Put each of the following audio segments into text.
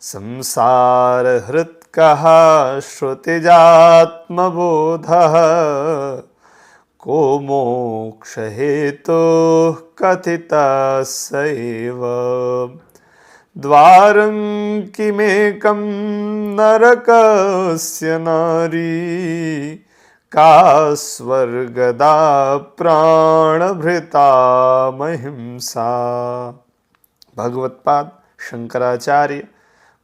संसारहृत्कः श्रुतिजात्मबोधः को मोक्षहेतुः कथितः स एव द्वारं किमेकं नरकस्य नारी का स्वर्गदा प्राणभृता महिंसा। भगवत्पाद शंकराचार्य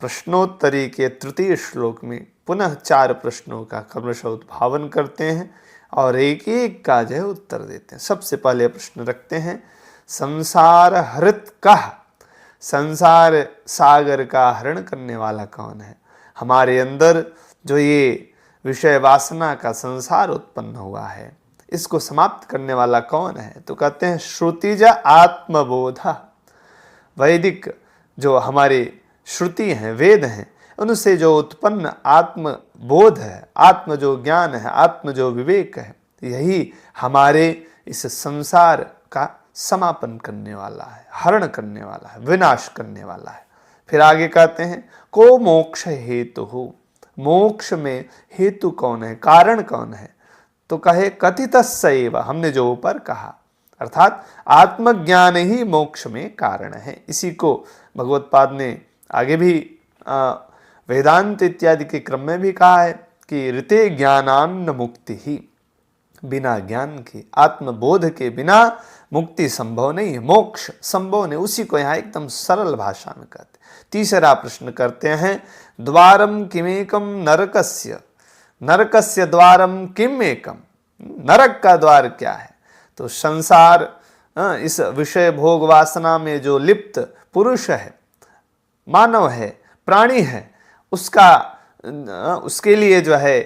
प्रश्नोत्तरी के तृतीय श्लोक में पुनः 4 प्रश्नों का क्रमशः उद्भावन करते हैं और एक एक का जो है उत्तर देते हैं। सबसे पहले प्रश्न रखते हैं, संसार हृत कः, संसार सागर का हरण करने वाला कौन है? हमारे अंदर जो ये विषय वासना का संसार उत्पन्न हुआ है, इसको समाप्त करने वाला कौन है? तो कहते हैं श्रुतिज आत्मबोध। वैदिक जो हमारे श्रुति हैं, वेद हैं, उनसे जो उत्पन्न आत्मबोध है, आत्म जो ज्ञान है, आत्म जो विवेक है, यही हमारे इस संसार का समापन करने वाला है, हरण करने वाला है, विनाश करने वाला है। फिर आगे कहते हैं को मोक्ष हेतु हो, मोक्ष में हेतु कौन है, कारण कौन है? तो कहे कथितस्यैव, हमने जो ऊपर कहा, अर्थात आत्मज्ञान ही मोक्ष में कारण है। इसी को भगवत्पाद ने आगे भी वेदांत इत्यादि के क्रम में भी कहा है कि ऋते ज्ञानान्न मुक्ति ही, बिना ज्ञान के, आत्मबोध के बिना मुक्ति संभव नहीं है, मोक्ष संभव नहीं। उसी को यहाँ एकदम सरल भाषा में कहते हैं। तीसरा प्रश्न करते हैं, द्वारम किमेकम नरकस्य, नरकस्य द्वारम किम एकम, नरक का द्वार क्या है? तो संसार इस विषय भोग वासना में जो लिप्त पुरुष है, मानव है, प्राणी है, उसके लिए जो है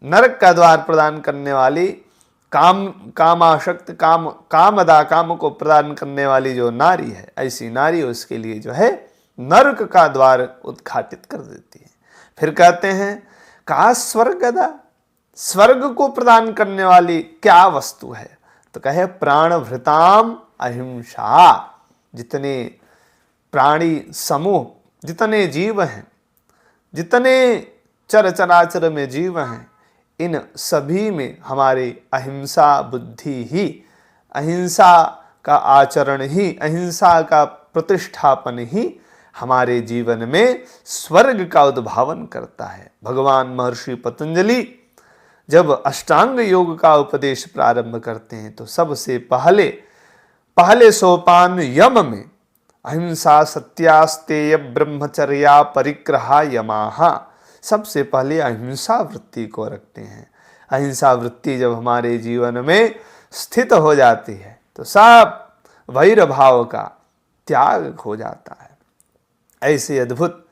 नरक का द्वार प्रदान करने वाली, कामाशक्त, कामदा, काम को प्रदान करने वाली जो नारी है, ऐसी नारी उसके लिए जो है नरक का द्वार उद्घाटित कर देती है। फिर कहते हैं का स्वर्गदा, स्वर्ग को प्रदान करने वाली क्या वस्तु है? तो कहे प्राणभृताम अहिंसा। जितने प्राणी समूह, जितने जीव हैं, जितने चर चराचर में जीव हैं, इन सभी में हमारी अहिंसा बुद्धि ही, अहिंसा का आचरण ही, अहिंसा का प्रतिष्ठापन ही हमारे जीवन में स्वर्ग का उद्भावन करता है। भगवान महर्षि पतंजलि जब अष्टांग योग का उपदेश प्रारंभ करते हैं तो सबसे पहले सोपान यम में अहिंसा सत्यास्तेय ब्रह्मचर्या परिग्रहा यमाहा, सबसे पहले अहिंसा वृत्ति को रखते हैं। अहिंसा वृत्ति जब हमारे जीवन में स्थित हो जाती है तो सब वैर भाव का त्याग हो जाता है। ऐसे अद्भुत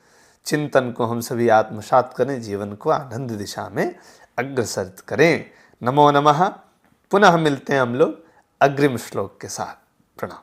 चिंतन को हम सभी आत्मसात करें, जीवन को आनंद दिशा में अग्रसर करें। नमो नमः। पुनः मिलते हैं हम लोग अग्रिम श्लोक के साथ। प्रणाम।